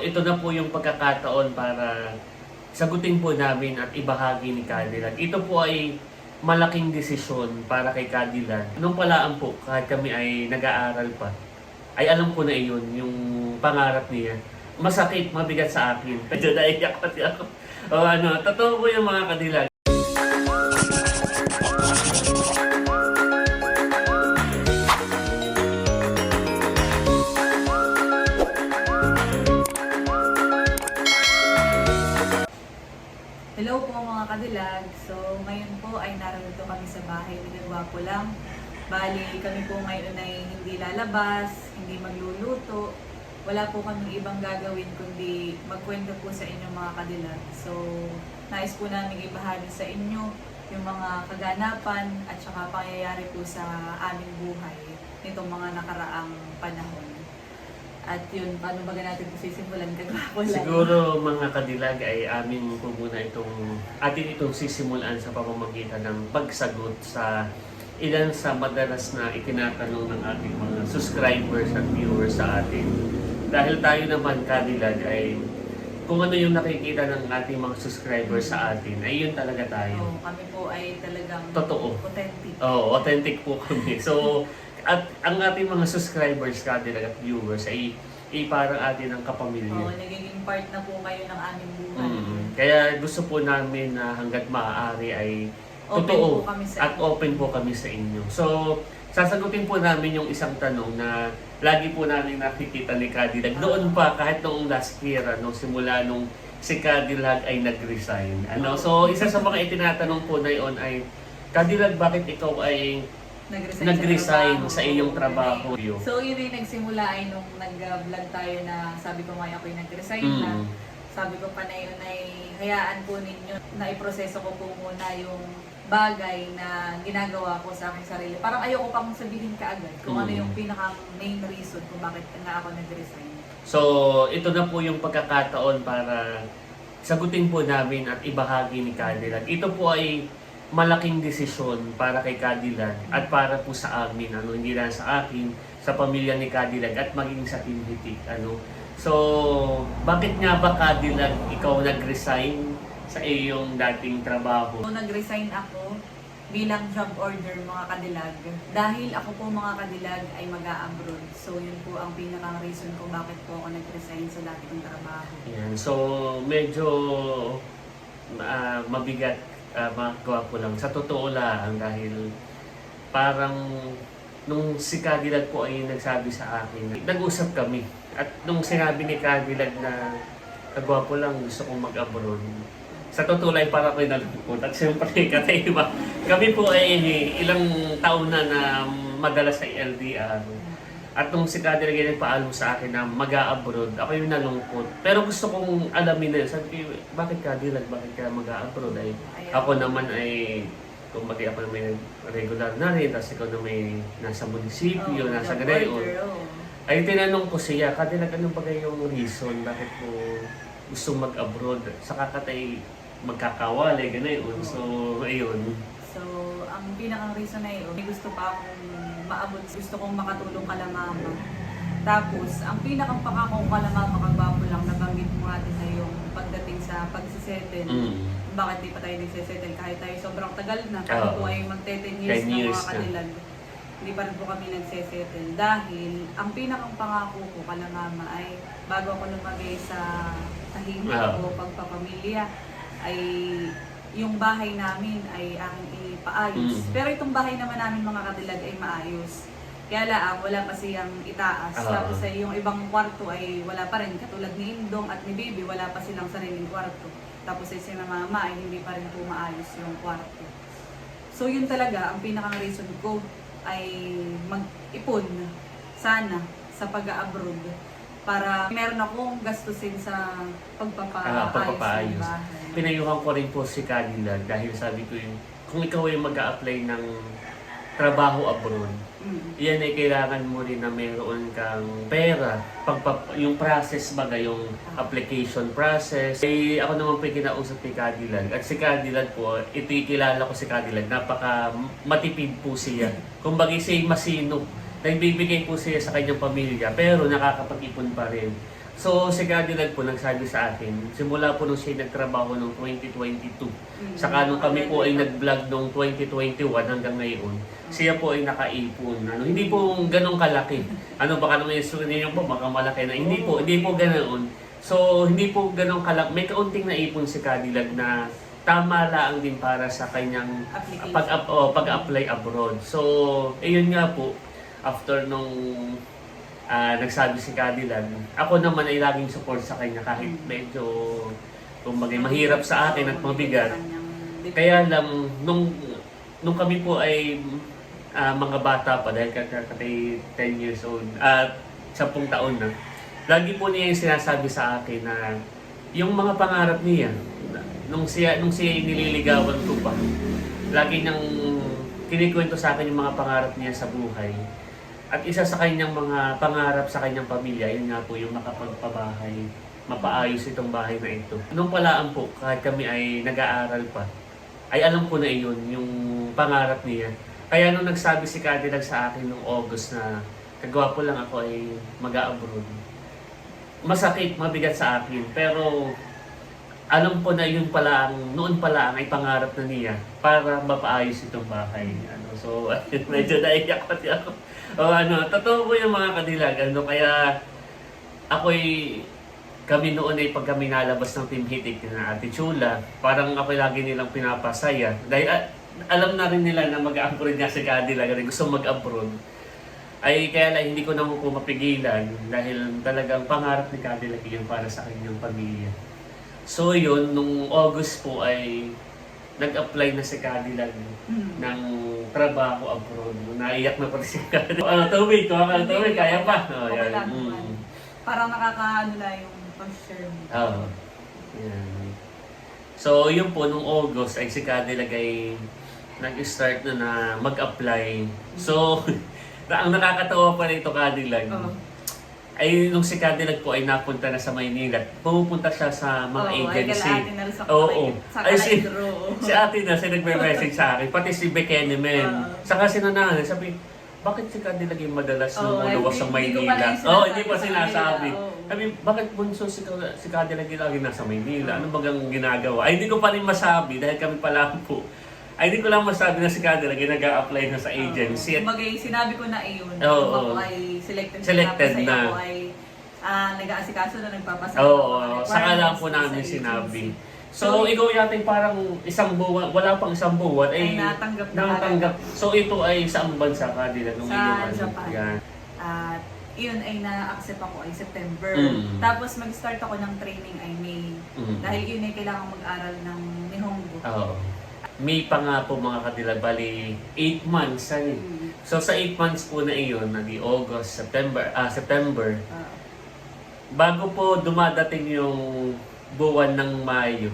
ito na po yung pagkakataon para sagutin po namin at ibahagi ni Cadillac. Ito po ay malaking desisyon para kay Cadillac. Nung palaan po, kahit kami ay nag-aaral pa, ay alam ko na iyon, yung pangarap niya. Masakit, mabigat sa akin. Medyo naiyak pati ako. Totoo po yung mga Cadillac. Hello po mga kadilag. So ngayon po ay narito kami sa bahay ni Gwapo lang. Bali kami po ngayon ay hindi lalabas, hindi magluluto. Wala po kaming ibang gagawin kundi magkwento po sa inyo mga kadilag. So nais po namin ibahagi sa inyo yung mga kaganapan at saka pangyayari po sa aming buhay nitong mga nakaraang panahon. At yun, paano ba natin ito sisimulan? Kagwapo lang. Siguro mga Cadillac ay amin po muna atin itong sisimulan sa pamamagitan ng pagsagot sa ilan sa madalas na itinatanong ng ating mga subscribers at viewers sa atin. Dahil tayo naman Cadillac ay kung ano yung nakikita ng ating mga subscribers sa atin, ay yun talaga tayo. Kami po ay talagang totoo. Authentic. Authentic po kami. So, at ang ating mga subscribers Cadillac at viewers ay parang atin ang kapamilya. Nagiging part na po kayo ng aming buhay. Kaya gusto po namin na hanggat maaari ay Open totoo po kami sa at open po kami sa inyo. So, sasagutin po namin yung isang tanong na lagi po namin nakikita ni Cadillac. Noon pa, kahit noong last year, simula nung si Cadillac ay nag-resign. So, isa sa mga itinatanong po na yun ay, Cadillac, bakit ikaw ay nag-resign sa iyong trabaho? So, yun ay nagsimula ay nung nag-vlog tayo na sabi ko ngayon ako'y nag-resign na. Sabi ko pa na yun ay hayaan po ninyo na iproseso ko po muna yung bagay na ginagawa ko sa aking sarili. Parang ayoko pang sabihin kaagad kung ano yung pinaka-main reason kung bakit nga ako nag-resign. So, ito na po yung pagkakataon para sagutin po namin at ibahagi ni Cadillac. Ito po ay malaking desisyon para kay Cadillac at para po sa amin, hindi lang sa akin, sa pamilya ni Cadillac at maging sa Team Hitik. So, bakit nga ba Cadillac ikaw nag-resign sa iyong dating trabaho? So, nag-resign ako bilang job order mga Cadillac dahil ako po mga Cadillac ay mag-a-abroad. So, yun po ang pinakang reason kung bakit po ako nag-resign sa dating trabaho. Yan. So, medyo mabigat. Magawa ko lang. Sa totoo lang, dahil parang nung si Cadillac po ay nagsabi sa akin, nag-usap kami. At nung sinabi ni Cadillac na kagwapo lang, gusto kong mag-abroad. Sa totoo lang, para ko'y nalungkot. At siyempre, kataiba, kami po ay ilang taon na madalas sa LDR. At nung si Cadillac ay nagpaalam sa akin na mag-a-abroad, ako yung nalungkot. Pero gusto kong alamin na yun. Sabi ko, bakit Cadillac? Bakit ka mag-a-abroad? Ako naman ay, kung bakit ako may regular na rin, tapos ikaw na may nasa munisipyo, nasa Ganayon. Ay tinanong ko siya, Cadillac, anong bagay yung reason? Bakit mo gusto mag-abroad? Sa kakatay, magkakawali, Ganayon. So, ayun. So, ang pinakang reason na yun, gusto pa akong maabot, gusto kong makatulong kala mama. Tapos, ang pinakang pangako kala mama kagwapo lang, nabanggit mo natin na yung pagdating sa pagsisettle. Bakit di pa tayo nagsisettle kahit tayo sobrang tagal na, kami po ay mag-10 years na mga Cadillac. Hindi pa rin po kami nagsisettle dahil ang pinakang pangako ko kala mama ay bago ako lumagay sa tahimik o pagpapamilya ay yung bahay namin ay aking ipaayos. Pero itong bahay naman namin mga Cadillac ay maayos. Kaya lang, wala pa siyang itaas. Tapos ay yung ibang kwarto ay wala pa rin. Katulad ni Indong at ni Bibi, wala pa silang sariling kwarto. Tapos ay si mama ay hindi pa rin po maayos yung kwarto. So yun talaga, ang pinakang reason ko ay mag-ipon sana sa pag-a-abroad para meron akong gastusin sa pagpapaayos ng bahay. Pinayuhan ko rin po si Cadillac dahil sabi ko yung kung ikaw ay mag-a-apply ng trabaho abroad, yan ay kailangan mo rin na mayroon kang pera. Yung process baga, yung application process. Ako naman po kinausap ni Cadillac. At si Cadillac po, kilala ko si Cadillac, napaka matipid po siya. Kung bagay siya masino, nagbibigay po siya sa kanyang pamilya, pero nakakapag-ipon pa rin. So, si Cadillac po nagsabi sa akin, simula po nung siya nagtrabaho noong 2022, saka nung kami po ay nag-vlog noong 2021 hanggang ngayon, siya po ay nakaipon. Hindi po ganong kalaki. Baka naman yung sunin niyo po, baka malaki na. Hindi po ganoon. So, hindi po ganong kalaki. May kaunting naipon si Cadillac na tama lang din para sa kanyang pag-apply abroad. So, ayun nga po, after nung nagsabi si Cadillac, ako naman ay laging support sa kanya kahit medyo mahirap sa akin at mabigat. Kaya lang, nung kami po ay mga bata pa, dahil kakatay 10 years old, at 10 taon na, lagi po niya yung sinasabi sa akin na yung mga pangarap niya, nung siya nililigawan ko pa, lagi niyang kinikwento sa akin yung mga pangarap niya sa buhay. At isa sa kanyang mga pangarap sa kanyang pamilya, yun nga po yung makapagpabahay, mapaayos itong bahay na ito. Nung palaan po, kahit kami ay nag-aaral pa, ay alam ko na iyon, yung pangarap niya. Kaya nung nagsabi si Cadillac sa akin nung August na kagwapo lang ako ay mag-a-abroad, masakit, mabigat sa akin. Pero alam ko na yun pala, noon pala ay pangarap na niya para mapaayos itong bahay. So, medyo naiyak pati ako. Totoo po yung mga Cadillac. Kaya kami noon ay pag kami nalabas ng Team Hitik na Ate Chula, parang ako lagi nilang pinapasaya. Dahil alam na rin nila na mag-abroad niya si Cadillac, gusto mag-abroad. Ay kaya lang hindi ko naman po mapigilan dahil talagang pangarap ni Cadillac yun para sa kanyang pamilya. So yun, nung August po ay nag-apply na si Cadillac ng trabaho abroad. Naiyak na pati si Cadillac. Tubig, kaya pa. Parang nakakaano na yung pag-share mo. Yan. So yun po, nung August ay si Cadillac ay nag-start na mag-apply. So, ang nakakatawa pa rito Cadillac, ay nung si Cadillac po ay napunta na sa Maynila, pumupunta siya sa mga agency. Si ate na, siya nagme-message sa akin, pati si Bekene men. Saka sinanahan, sabi, bakit si Cadillac yung madalas lumuluwas sa Maynila? Hindi pa sinasabi. Sabi, bakit bunso si Cadillac yung lagi nasa Maynila? Ano bagang ginagawa? Ay, hindi ko pa rin masabi dahil kami pala po. Ay, hindi ko lang masabi na si Cadillac yung nag-a-apply na sa agency. Sinabi ko na iyon. Oo. Ako ay Selected na. Ako ay nag-aasikaso na nagpapasaya. Saka lang po namin sinabi. So, ikaw yata parang isang buwan, wala pang isang buwan, ay natanggap. So, ito ay saang bansa ka din? Sa Japan. Yan. At yun ay na-accept ako ay September. Tapos mag-start ako ng training ay May. Dahil yun ay kailangan mag-aral ng Nihongo. May pa nga po mga Cadillac, bali 8 months. So sa 8 months po na iyon, di August, September, bago po dumadating yung buwan ng Mayo,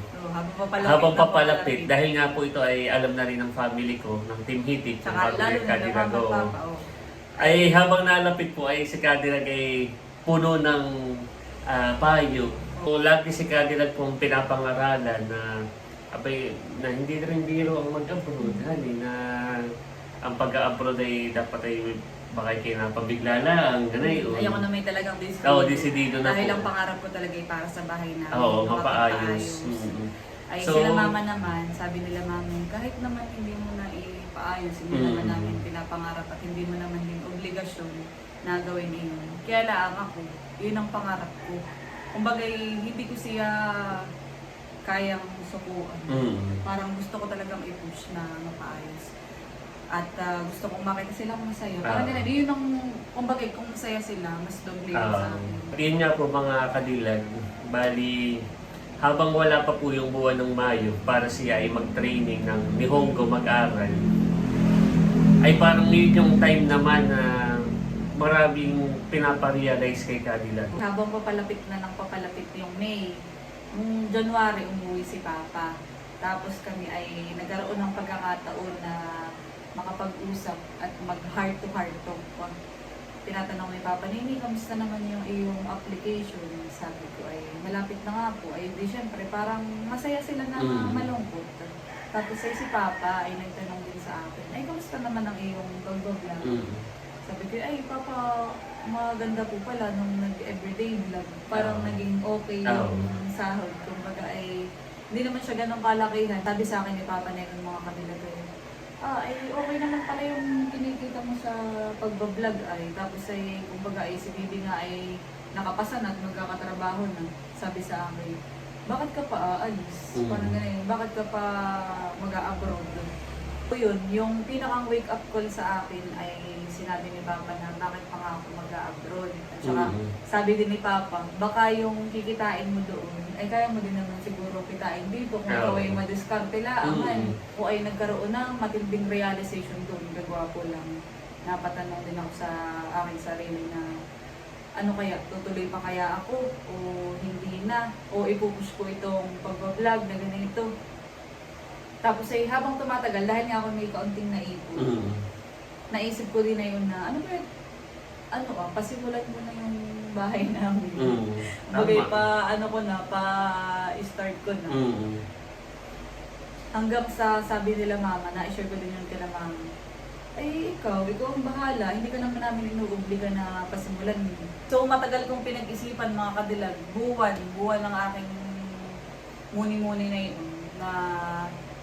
habang papalapit, dahil nga po ito ay alam na rin ng family ko, ng Team Hitik, ng Cadillac Cadillac, ay habang nalapit po ay si Cadillac ay puno ng payo. So, lagi si Cadillac pong pinapangaralan na hindi rin biro ang mag-abroad, na ang pag-abroad ay dapat ay baka kinapabigla lang, gano'n. Ayoko na may talagang decidido. Decidido na dahil po. ang pangarap ko talaga ay para sa bahay namin. Mapaayos. Ay sila mama naman, sabi nila mami, kahit naman hindi mo na ipaayos, hindi naman namin pinapangarap at hindi mo naman din obligasyon na gawin yun. Kaya lang ako, yun ang pangarap ko. Kumbaga, hindi ko siya kayang sukuan. Parang gusto ko talagang i-push na mapaayos. At gusto kong makita silang masaya. Parang ganun, yun ang, kumbaga, kung masaya sila, mas doble sa akin. Yun nga po mga Cadillac, bali, habang wala pa po yung buwan ng Mayo para siya ay mag-training ng Nihongo mag-aral, ay parang yun yung time naman na maraming pinaparealize kay Cadillac. Habang papalapit na ng papalapit yung May, noong January umuwi si Papa. Tapos kami ay nagkaroon ng pagkakataon na makapag-usap at mag-heart to heart talk. Tinatanong ni Papa, Nini, kamusta naman yung iyong application? Sabi ko ay malapit na nga po. Ay di syempre parang masaya sila na malungkot. Tapos ay si Papa ay nagtanong din sa akin, ay kamusta naman ang iyong pag-vlog? Sabi ko, ay Papa, maganda po pala nung nag-everyday vlog. Parang Oo. naging okay yung sahod. Kumbaga ay, hindi naman siya ganun kalakihan. Sabi sa akin ni Papa na yung mga kabilag ay, okay naman pala yung kinikita mo sa pagbablog ay. Tapos ay, kumbaga ay, si Bibi nga ay nakapasa na at magkakatrabaho na. Sabi sa akin, bakit ka pa aalis? Parang ganun, bakit ka pa mag-a-abroad? So yun, yung pinakang wake up call sa akin ay sinabi ni Papa na bakit pa nga ako mag-a-abroad. At saka sabi din ni Papa, baka yung kikitain mo doon, ay kaya mo din naman siguro kitain dito kung ikaw ay madiskarte lang. O ay nagkaroon ng matinding realization doon, kagwapo lang. Napatanong din ako sa aking sarili na ano kaya, tutuloy pa kaya ako o hindi na, o ipupush ko itong pag-vlog na ganito. Tapos ay habang tumatagal, dahil nga ako may kaunting naipon, naisip ko din na yun na, pasimulan mo na yung bahay namin. Bagay pa, pa-start ko na. Hanggang sa sabi nila mama, na-share ko din yun kila mama, ay ikaw ang bahala, hindi ka naman namin inuobliga na pasimulan mo. So matagal kong pinag-isipan mga kadilag, buwan ng aking muni-muni na yun, na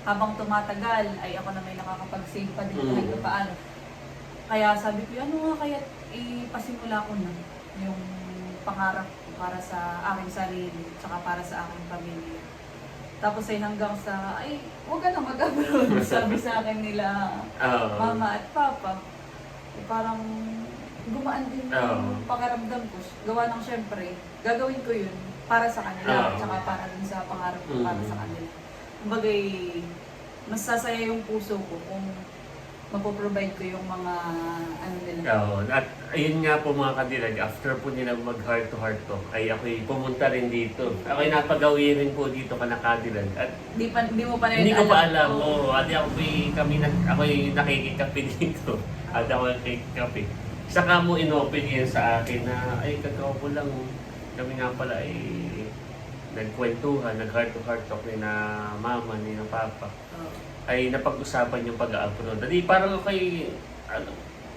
habang tumatagal ay ako na may nakakapag-save pa din kahit paano. Kaya sabi ko, kaya ipasimula ko na yung pangarap ko para sa aking sarili, tsaka para sa aking pamilya. Tapos ay hanggang sa, huwag ka na mag-abroad, sabi sa akin nila, Mama at Papa. Parang gumaan din yung pakiramdam ko. Gawa ng syempre, gagawin ko yun para sa kanila, tsaka para din sa pangarap ko para sa kanila. Kumbagay, mas sasaya yung puso ko kung mapoprovide ko yung mga nila. At ayun nga po mga kadilag, after po nila mag heart to heart talk, ay ako'y pumunta rin dito. Ako'y napagawi rin po dito ka na kadilag. At Hindi mo pa rin hindi ko pa alam. Ako'y nakikikape dito. At ako nakikikape. Saka mo inopen yun sa akin na, kakao ko lang. Kami nga pala nagkwentuhan, nag-heart to heart talk ni na mama, ni na papa. Ay napag-usapan yung pag-upload. Hindi parang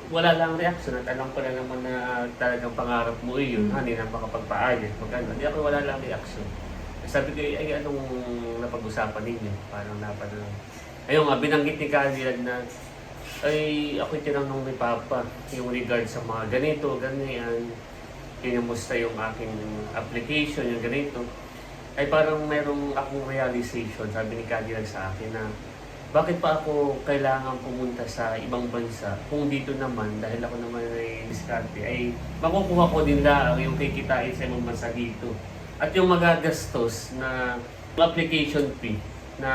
wala lang reaction at alam ko na naman na talagang pangarap mo yun. Hindi na makapagpaayos. Hindi ako wala lang reaction. Sabi ko, anong napag-usapan ninyo? Parang napadala. Ayun nga, binanggit ni Kadilag na ako'y tinanong ni Papa yung regard sa mga ganito, ganyan. Kinamusta yung aking application, yung ganito. Ay parang merong akong realization, sabi ni Kadilag sa akin na bakit pa ako kailangan pumunta sa ibang bansa kung dito naman, dahil ako naman ay diskarte, ay makukuha ko din lang yung kikitain sa ibang bansa dito. At yung magagastos na application fee na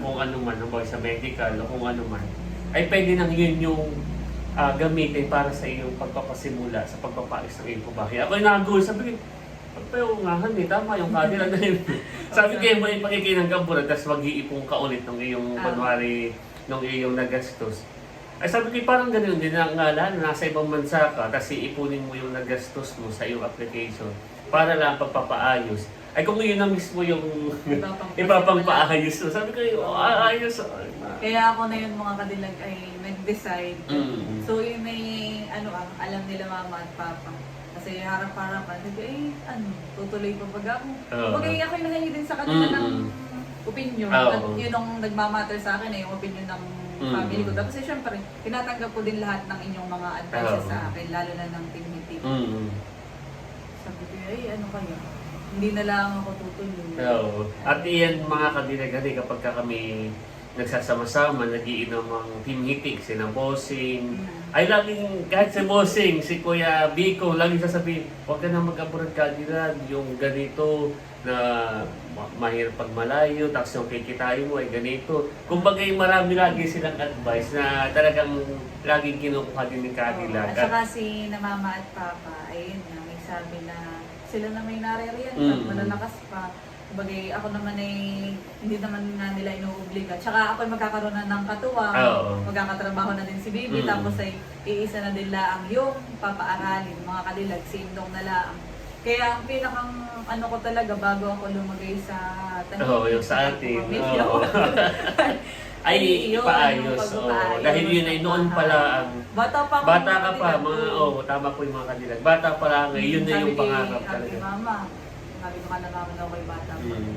kung ano man, sa medical o kung ano man, ay pwede nang yun yung gamitin para sa iyong pagpapasimula sa pagpapaayos ng iyong kubahay. Ako'y nag-goal, sabi ko, pero nga, tama yung Kadilag na yun. Sabi ko, may pakikinang gaburan, tapos mag-iipong ka ulit ng iyong kunwari, ng iyong nagastos. Ay sabi ko, parang ganun din ang ngala, nasa ibang bansa ka, tapos iipunin mo yung nagastos mo sa iyong application para lang pagpapaayos. Ay kung yun na mismo yung ipapangpaayos mo. Sabi ko, ayos. Kaya ako na yun mga kadilag ay nag-decide. So yun may, alam nila mama at papa. Kasi harap-harapan, tutuloy pa pag ako. Bagay ako'y nahingi din sa kanila ng opinion. At yun ang nagmamatter sa akin yung opinion ng family ko. Tapos syempre, tinatanggap ko din lahat ng inyong mga advices sa akin, lalo na ng team meeting. Sabi ko, kaya? Hindi na lang ako tutuloy. At iyan mga kadilag-hali kapag kami nagsasama-sama, nagiinom ang team meeting, sila Bossing. Ay laging, kahit si Bossing, si Kuya Biko, laging sasabihin, huwag ka na mag-abroad Kadilag, yung ganito na mahirap pag malayo, tapos yung kikitain mo ay ganito. Kumbaga marami lagi silang advice na talagang laging kinukuha din ni Kadilag. At saka si na mama at papa, ayun nga, may sabi na sila na may naririyan, malalakas pa. Bagay, ako naman ay hindi naman nga nila inuobliga. Tsaka ako ay magkakaroon na ng katuwang, magkakatrabaho na din si Bibi, tapos ay iisa na din laang yung papaaralin, mga kadilag, sindong na laang. Kaya ang pinakang ko talaga bago ako lumagay sa yung sa atin. ay Yun, ipaayos. yung Oo. pagpapaayos. Dahil yun ay noon pala ang Bata pa ako. bata ka pa, kadilag. mga, tama po yung mga kadilag. Bata pa lang, yun na yung pangarap Sabi talaga. kay mama, sabi ko ka na mama daw kay bata pa. Mm.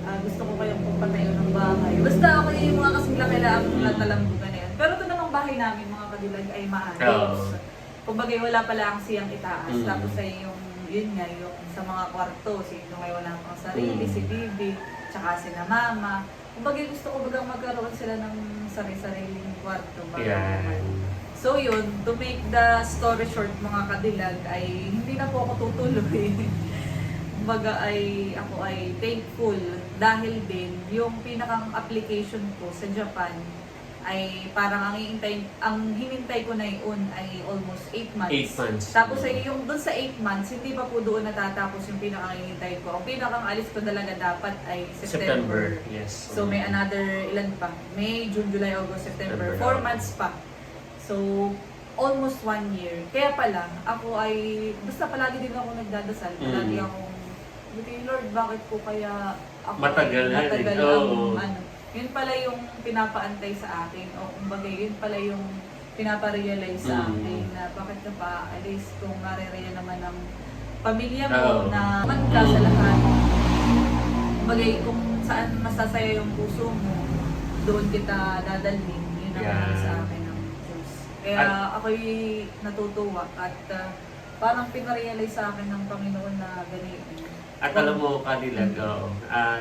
Gusto ko kayong pagpatayo ng bahay. Basta ako yung mga kasing laki lang natalambugan na yan. Pero ito namang bahay namin, mga kadilag, ay maayos. Oo. Kumbaga wala pala ang siyang itaas. Mm. Tapos ay yung, yun nga, yung sa mga kwarto, si ito may wala pang sarili, Mm. si Bibi, tsaka si na mama. Kumbaga gusto ko bagang magkaroon sila ng sarili-sariling kwarto. Yan. So yun, to make the story short mga kadilag, ay hindi na po ako tutuloy. Kumbaga ako ay thankful dahil din yung pinakang application ko sa Japan ay parang ang hinintay ko na yun ay almost 8 months. 8 months. Tapos ay yung doon sa 8 months, hindi pa po doon natatapos yung pinakang hinintay ko. Ang pinakang alis ko talaga dapat ay September. Yes. So may another ilan pa? May, June, July, August, September. September. 4 months pa. So almost 1 year. Kaya pala, ako ay, basta palagi din ako nagdadasal. Palagi akong, Lord, bakit po kaya ako Matagal na rin. matagal Oo. yun pala yung pinapaantay sa akin. O kumbaga, yun pala yung pinaparealize sa akin na bakit ka pa alis kung nare-real naman ng pamilya mo Oo. na man ka sa lahat. Kumbaga, kung saan masasaya yung puso mo, doon kita dadalhin. Yun ang Yeah. sa akin ng Diyos. Kaya ako'y natutuwa at parang pinarealize sa akin ng Panginoon na ganito. At alam mo, Kadilag,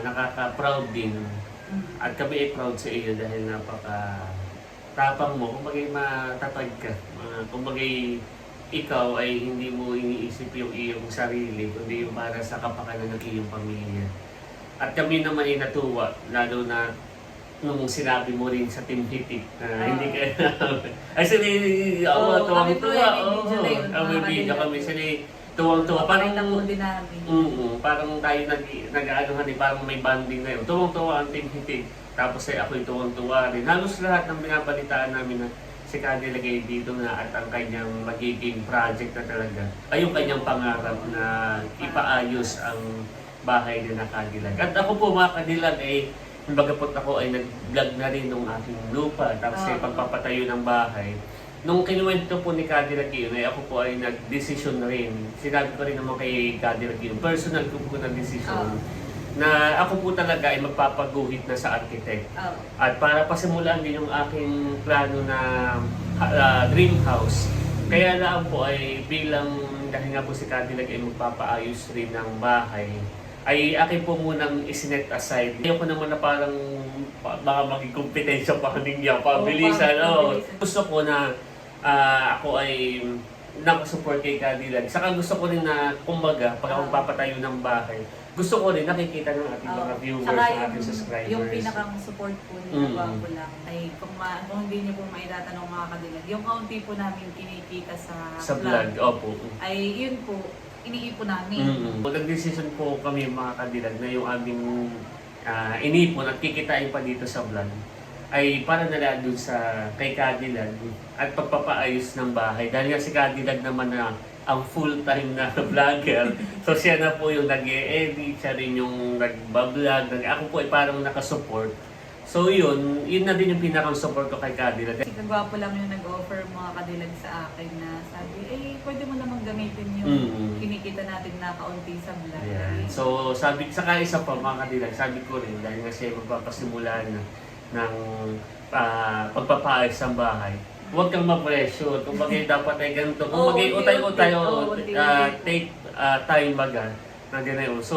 nakaka-proud din. At kami ay proud sa iyo dahil napaka-tapang mo. Kumbaga matatag ka. Kumbaga ikaw ay hindi mo iniisip yung iyong sarili, kundi yung para sa kapakanan ng iyong pamilya. At kami naman ay natuwa, lalo na nung sinabi mo rin sa Team Hitik na hindi ka ay sila kami po tuwang-tuwa. ay may video na yun, Ang mga video Kadilag. kami sila tuwang-tuwa. Parang Pakita po din namin. parang tayo nag-aanuhan parang may banding na yun. Tuwang-tuwa ang Team Hitik. Tapos ay ako'y tuwang-tuwa rin. Halos lahat ng binabalitaan namin na si Cadillac ay dito na at ang kanyang magiging project na talaga ay yung kanyang pangarap na ipaayos ang bahay ni na Cadillac. At ako po mga Cadillac ay bagapot ako ay nag-vlog na rin ng aking lupa. Tapos ay pagpapatayo ng bahay. Nung kinuwento po ni Cadillac yun, ay ako po ay nag-decision rin. Sinabi ko rin naman kay Cadillac yun, personal ko po na decision na ako po talaga ay magpapaguhit na sa architect. At para pasimulan din yung aking plano na dream house. Kaya lang po ay bilang dahil nga po si Cadillac ay magpapaayos rin ng bahay, ay akin po munang isinet aside. Ayoko naman na parang baka maging kompetensya pa ninyo, pabilisan. Gusto ko na ako ay nakasupport kay Cadillac. Saka gusto ko rin na, kumbaga, pag ako papatayo ng bahay, gusto ko rin nakikita ng ating mga viewers, ng ating subscribers. Yung pinakang support po nila ko lang ay kung hindi niyo po maitatanong mga Cadillac, yung kaunti po namin kinikita sa vlog. Opo. Ay yun po, iniipon namin. Nag-decision po kami mga Cadillac na yung aming inipon at kikitain pa dito sa vlog ay para nala doon sa kay Cadillac at pagpapaayos ng bahay. Dahil nga si Cadillac naman na ang full-time na vlogger. So siya na po yung nag-e-edit, siya rin yung nag-vlog. Ako po ay parang nakasupport. So yun na din yung pinakang support ko kay Cadillac. Si Kagwapo lang yung nag-offer mga Cadillac sa akin na sabi, pwede mo namang gamitin yung kinikita natin na kaunti sa vlog. Yeah. So sabi, saka isa pa mga Cadillac, sabi ko rin dahil nga siya magpapasimula na ng pagpapaayos ng bahay. Huwag kang ma-pressure. Kung bagay dapat ay ganito. Kung bagay utay-utay take time baga na gano'n. So,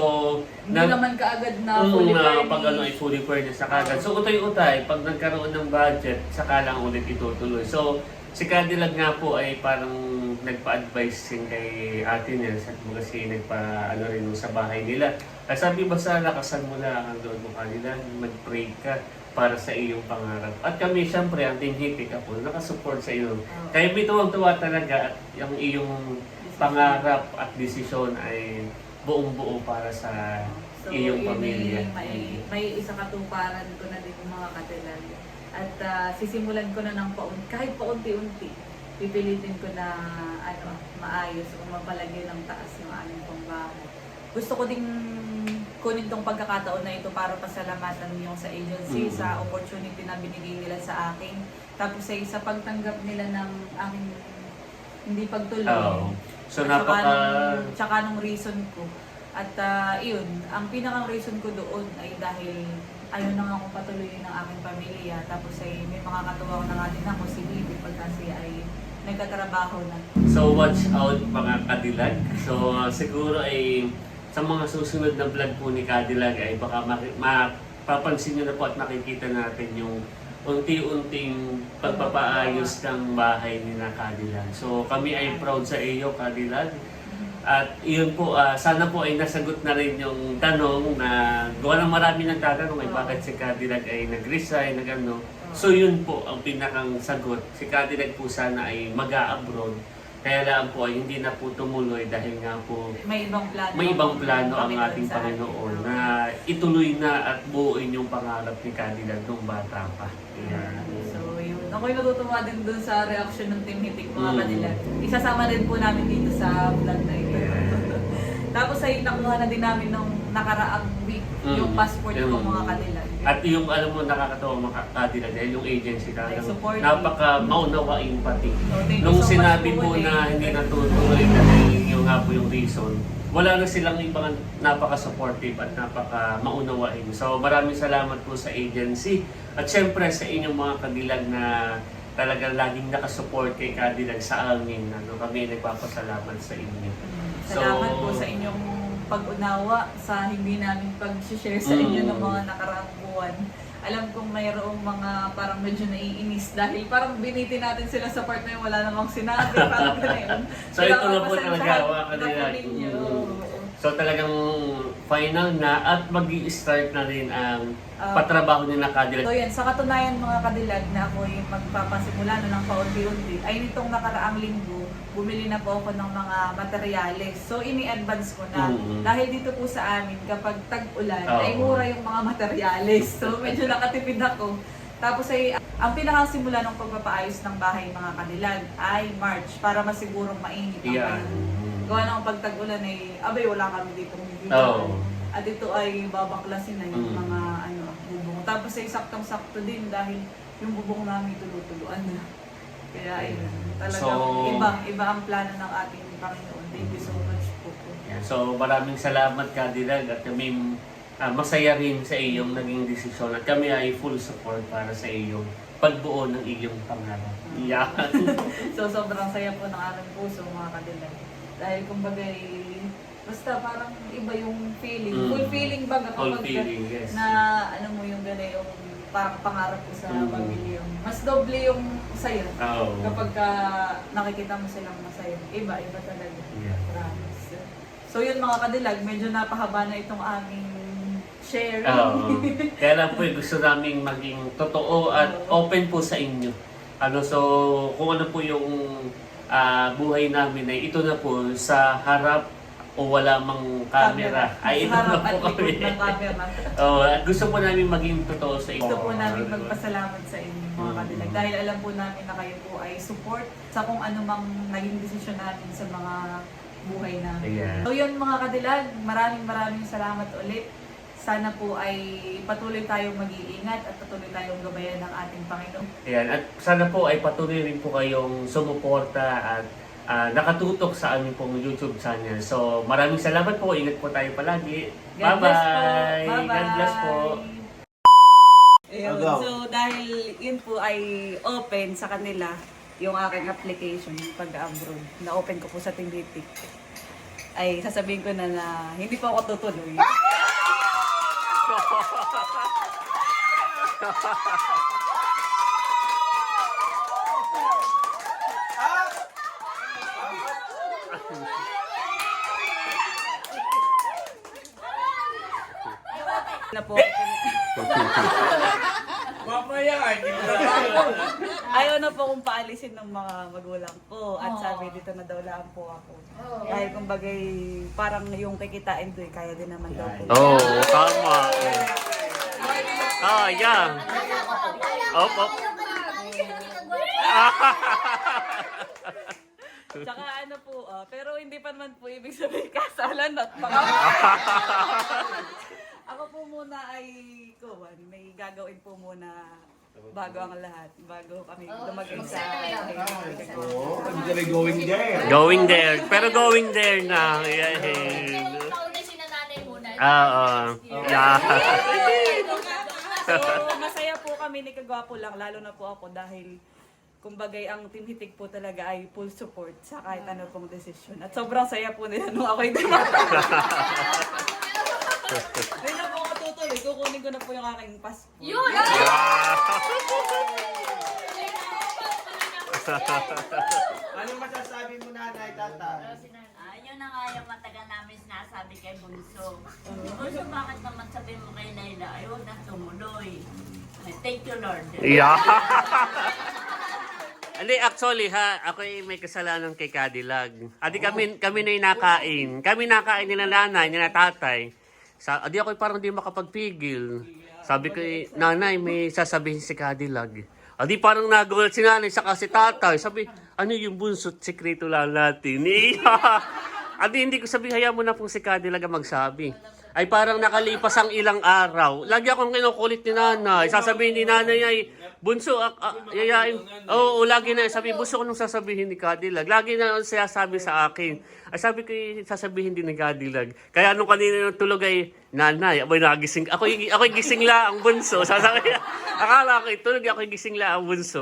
hindi naman kaagad na fully furnished. Pag ay fully furnished sa kagad. So, utay-utay, pag nagkaroon ng budget, saka lang ulit itutuloy. So, si Cadillac nga po ay parang nagpa-advise din kay Ate Nels at kasi nagpa-ano rin sa bahay nila. Ay sabi basta lakasan mo lang ang doon mo kanila, mag-pray ka para sa iyong pangarap. At kami, syempre, ang Team Hitik ako, nakasupport sa iyo. Kaya may tuwang-tuwa talaga at yung iyong pangarap at desisyon ay buong-buo para sa iyong pamilya. May isa katuparan ko na din mga Cadillac. At sisimulan ko na ng kahit paunti-unti, pipilitin ko na maayos o mapalagay ng taas yung aming pangbahay. gusto ko ding kunin tong pagkakataon na ito para pasalamatan yung sa agency, sa opportunity na binigay nila sa akin. Tapos ay sa pagtanggap nila ng aking hindi pagtuloy. Oo. So, At napaka... tsaka nung reason ko. At iyon, ang pinakang reason ko doon ay dahil ayaw na nga akong patuloyin ng aking pamilya. Tapos ay may makakatuwa ko na nga din ako si Bibi pagka siya ay nagkatrabaho na. So, watch out mga Kadilag. So, siguro ay sa mga susunod na vlog po ni Kadilag ay baka mapapansin nyo na po at makikita natin yung unti-unting pagpapaayos ng bahay ni na Kadilag. So, kami ay proud sa iyo, Kadilag. At yun po, sana po ay nasagot na rin yung tanong na gawa ng marami nagtatanong ay bakit si Kadilag ay nag-resign, nag-ano. So yun po ang pinakang sagot. Si Kadilag po sana ay mag-a-abroad. Kaya lang po ay hindi na po tumuloy dahil nga po May ibang plano ang Panginoon ating sa atin. Panginoon na ituloy na at buuin yung pangarap ni Kadilag nung bata pa. Ayan. So yun, ako'y natutuwa din dun sa reaction ng Team Hitik mga Mm. Kadilag. Isasama rin po namin dito sa vlog na ito. Tapos ay nakuha na din namin nung nakaraang week yung passport ko mga Kadilag. At yung alam mo nakakatawa mga Kadilag dahil yung agency talagang supportive. napaka maunawain pati. So, thank you Nung so much sinabi po po ulit. na hindi natutuloy dahil yung nga po yung reason, wala na silang ibang napaka-supportive at napaka-maunawain. So maraming salamat po sa agency at syempre sa inyong mga Kadilag na talagang laging nakasupport kay Kadilag sa amin. Ano, kami nagpapasalamat sa inyo. Salamat po sa inyong pag-unawa sa hindi namin pag-share sa inyo ng mga nakaraang buwan. Alam kong mayroong mga parang medyo naiinis dahil parang biniti natin sila sa part na yun, wala namang sinabi, parang gano'n. So ito na po talaga, mga Kadilag. So talagang final na at mag-i-start na rin ang patrabaho ni na Kadilag. So yan, sa katunayan mga Kadilag na ako'y magpapasimula na ng paunti-unti, ay nitong nakaraang linggo, bumili na po ako ng mga materyales. So ini-advance ko na. Dahil dito po sa amin, kapag tag-ulan, ay mura yung mga materyales. So medyo nakatipid ako. Tapos ay, ang pinakasimula ng pagpapaayos ng bahay mga Kadilag ay March para masigurong mainit ang panahon. Gawa ng pagtag-ulan ay, abay wala kami dito At ito ay babaklasin na yung mga bubong. Tapos ay saktong-sakto din dahil yung bubong namin tulutuluan na. Kaya ayun, talagang iba ang plano ng ating Panginoon. Thank you so much po. So maraming salamat Kadilag at kami masaya rin sa iyong naging desisyon at kami ay full support para sa iyong pagbuo ng iyong pangarap. Yeah. So sobrang saya po ng aming puso mga Kadilag. Dahil kumbaga basta parang iba yung feeling. Fulfilling ba kapag Yes. na ano mo yung gano'n yung parang pangarap ko sa pamilya. Mas doble yung saya kapag nakikita mo silang masaya. Iba talaga. Yeah. Promise. So yun mga Kadilag, medyo napahaba na itong aming sharing. Kaya lang po gusto namin maging totoo at open po sa inyo. So kung ano po yung buhay namin ay ito na po sa harap o wala mang camera. Ay ito na po kami. Ng camera. At gusto po namin maging totoo sa inyo. Gusto po namin magpasalamat sa inyo mga Kadilag. Dahil alam po namin na kayo po ay support sa kung ano mang naging desisyon namin sa mga buhay namin. Ayan. So yun mga Kadilag, maraming salamat ulit. Sana po ay patuloy tayong mag-iingat at patuloy tayong gabayan ng ating Panginoon. Ayan. At sana po ay patuloy rin po kayong sumuporta at nakatutok sa aming pong YouTube channel. So maraming salamat po. Ingat po tayo palagi. Bye-bye! God bless po! Ayun. So dahil yun po ay open sa kanila yung aking application pag-abroad. Na-open ko po sa Tinditik. Ay sasabihin ko na hindi po ako tutuloy. Na po. Ayaw na po kong paalisin ng mga magulang ko at sabi dito na daw lang po ako. Dahil kumbagay parang yung kikitain ko kaya din naman daw po. Tama. Yeah. Opo. Tsaka ano po, Pero hindi pa naman po ibig sabihin kasalan at baka ako po muna ay kuwan, may gagawin po muna bago ang lahat, bago kami lumagay sa Going there. Going there. Pero going there na. Yay. Kauna si nanay muna. Oo. Yeah. So, masaya po kami ni Kagwapo lang, lalo na po ako dahil kumbagay ang Team Hitik po talaga ay full support sa kahit ano pong desisyon. At sobrang saya po nila nung ako'y dumating. Hindi na po ako tutuloy, kukunin ko na po yung aking passport. Yun! Anong masasabi mo nanay, tatay? Ayun na nga yung matagal namin sinasabi kay Bunso. Bunso, bakit naman sabi mo kay Layla, ay huwag na tumuloy. Ay, thank you, Lord. Yeah. Hindi, actually ha, ako may kasalanan kay Cadillac. Adi kami na inakain. Kami nakain nila nanay, nila tatay. Adi ako parang di makapagpigil. Sabi ko, nanay, may sasabihin si Cadillac. Adi parang nagulat si nanay, saka si tatay. Sabi, ano yung bunso, sekreto lang natin. Adi hindi ko sabi, hayaan mo na pong si Cadillac ang magsabi. Ay parang nakalipas ang ilang araw. Lagi akong kinukulit ni nanay. Sasabihin ni nanay ay, bunso, yayain. Oo, lagi na. Sabi, bunso ko nung sasabihin ni Cadillac. Lagi na siya sabi sa akin. Ay sabi ko, sasabihin din ni Cadillac. Kaya nung kanina nung tulog ay, nanay, ako'y nagising. Ako'y gising la ang bunso. Sasabi, akala ko tulog, ako'y gising la ang bunso.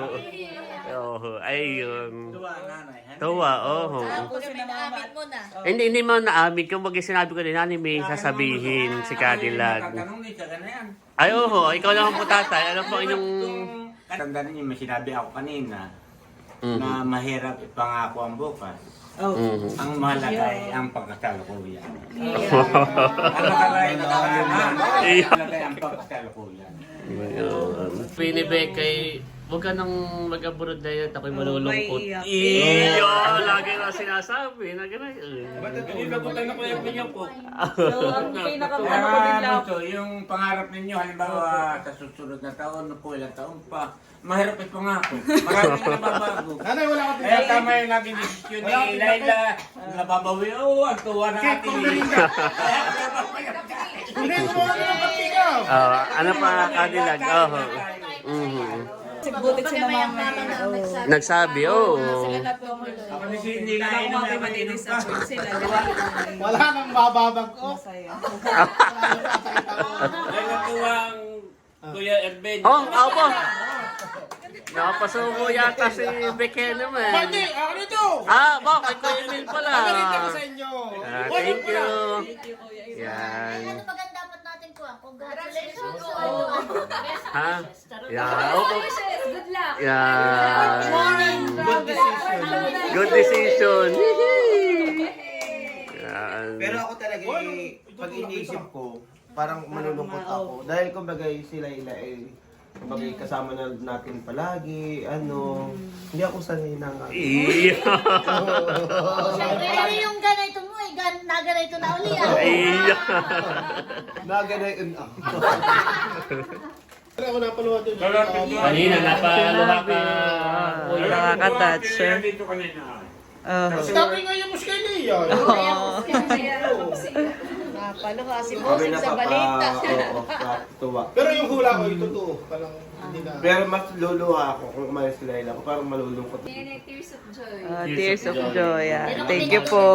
Oo, ayun. Tuwa, nanay. Tawa, oo. Tapos si mama Naamit mo na. Hindi mo naamin. Kung sinabi ko ni nanay, may sasabihin si Cadillac. Tatanong ni siya ganyan. Ay, oo. Ikaw naman po, tatay. Ano po inyong... Tandaan niyo, may sinabi ako kanina Mhm. na mahirap ipangako ang bukas. Mhm. Ang mahalaga ay ang pagkakalukuyan. Ang mahalaga ay ang pagkakalukuyan. Pinibek kay... Huwag ka nang mag-abroad na yun. Ako'y malulungkot. maiiyak. Iyo! Lagi na sinasabi. Na gano'n. Inabutan na ko yung pinyo po. So, ang pinaka-ano ko din lang. Kaya yung pangarap ninyo, halimbawa sa susunod na taon, po ilang taon pa, mahirap ay pangako. Maraming nababago. Nanay, wala ka Kaya tama yung naging desisyon ni Layla. Nababawi, ang tuwa ng ating Hindi ko mo ano ng patigaw. Ano pa, Cadillac? Oo. Mhm. Butit si mama. Nagsabi, oo. Ako ni si hindi na inom na maninom ka. Wala nang mababag-o. Masaya. Ay, natuwa ang Kuya Erben. Oh, ako. Nakapasuko yata si Beke naman. Hindi, ano ito? Ba, kay Kuya Emil pala. Pagarita ko sa inyo. Thank you. Yan. Ano ba ganda dapat natin ko? Congratulations. Ha? Yeah, opo. Good luck. Yeah. Good decision. Good decision. Yan. Pero ako talaga, pag iniisip ko, parang malulungkot ako. Dahil kumbaga sila kumbaga kasama na natin palagi, hindi ako sanay na nga. Iya. Pero yung ganito mo eh, naganito na uli ah. Iya. Naganayin ako. Ako napaluwa doon. Kanina, napaluha ka. Nakaka-touch, sir. Dito kanina. Sabi nga yung muskay niya. Napaluha si Kami Bossing sa balita. tuwa. Pero yung hula ko, ito totoo. Parang hindi na. Pero mas luluha ako kung umalis sila ila ako, parang malulungkot. Tears of joy. Tears of joy. Thank you po.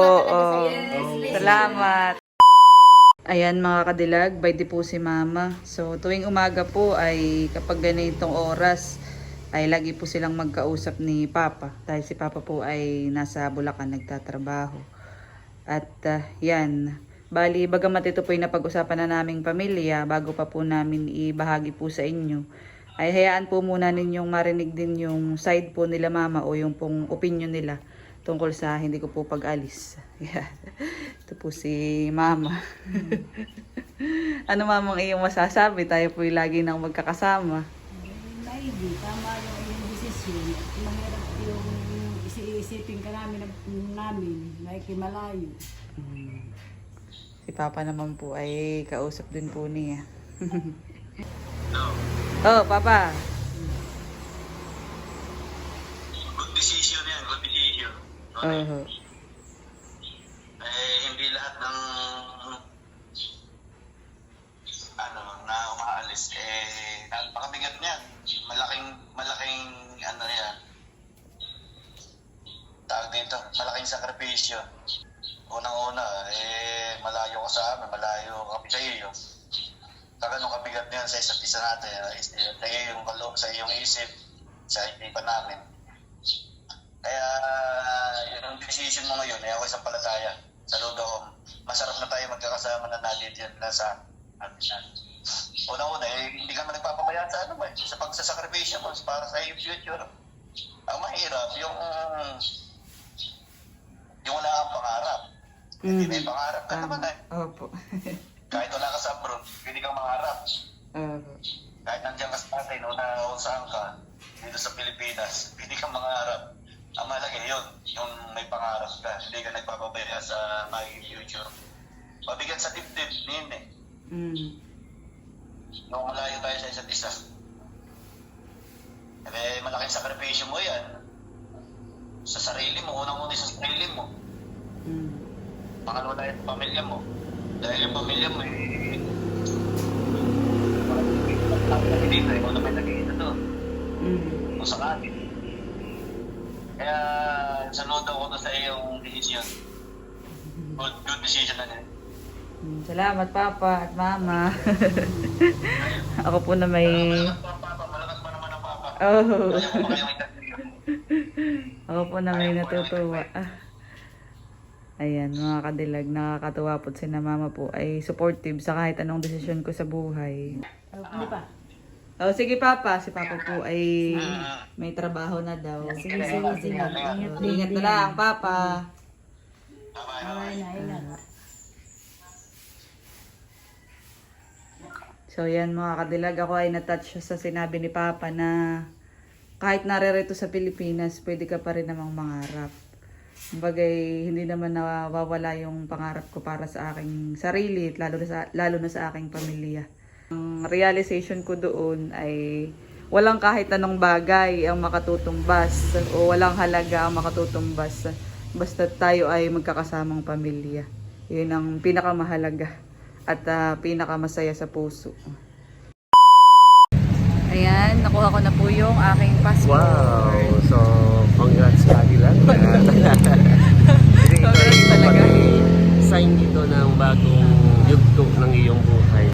Salamat. Ayan mga kadilag, by the po si mama. So tuwing umaga po ay kapag ganitong oras ay lagi po silang magkausap ni Papa. Dahil si Papa po ay nasa Bulacan nagtatrabaho. At yan, bali bagamat ito po ay napag-usapan na naming pamilya bago pa po namin ibahagi po sa inyo. Ay hayaan po muna ninyong marinig din yung side po nila mama o yung pong opinion nila tungkol sa hindi ko po pag-alis. Yeah. Ito po si mama. Ano mamang iyong masasabi? Tayo po lagi nang magkakasama. Hindi, tama yung iyong desisyon. Mahirap yung isipin ka namin nakikimalayo. Si Papa naman po ay kausap din po niya. Oh, Papa. Good decision yan, good decision. Oh. umalis, napakabigat niyan. Malaking, ano yan, tawag dito, malaking sakripisyo. Unang-una, malayo ka sa amin, malayo kami sa iyo. Ganun kabigat niyan sa isa't isa natin. Sa iyong kaloob, sa iyong isip, sa isipan namin. Kaya, yung decision mo ngayon, ako isang palataya. Saludo ko, masarap na tayo magkakasama na natin yan na sa atin na. Una-una, hindi ka naman nagpapabayaan sa sa pagsasakripisyo mo para sa iyong future. Ang mahirap, yung wala kang pangarap. Hindi na yung pangarap ka naman Opo. Kahit wala ka sa abroad, hindi kang mangarap. Opo. Kahit nandiyan ka sa atin o saan ka, dito sa Pilipinas, hindi kang mangarap. Ang mahalaga yun, yung may pangarap ka, hindi ka nagpapabaya sa magiging future. Mabigat sa dibdib, nini. Nung malayo tayo sa isa't isa. Malaking sakripisyo mo yan. Sa sarili mo, unang-una sa sarili mo. Pangalawa yung pamilya mo. Dahil yung pamilya mo, dito, ikaw na may nag-iisa to. O sa atin. Kaya, saludo ko na sa iyong decision. Good decision na yan. Salamat Papa at Mama. Ako po na may... Malakas pa naman ang papa. Oh. Kaya ko pa kayong interview. Ako po na may natutuwa. Ayan, mga kadilag, nakakatuwa po si na Mama po ay supportive sa kahit anong desisyon ko sa buhay. Hindi pa. Oh, sige Papa, si Papa po ay may trabaho na daw. Sige. Ingat na lang, Papa. Ay, ingat. So yan mga kadilag, ako ay natouch sa sinabi ni Papa na kahit naririto sa Pilipinas, pwede ka pa rin namang mangarap. Bagay, hindi naman nawawala yung pangarap ko para sa aking sarili, lalo na sa aking pamilya. Ang realization ko doon ay walang kahit anong bagay ang makatutumbas o walang halaga ang makatutumbas basta tayo ay magkakasamang pamilya. Yun ang pinakamahalaga at pinakamasaya sa puso. Ayan, nakuha ko na po yung aking passport. Wow! So, congrats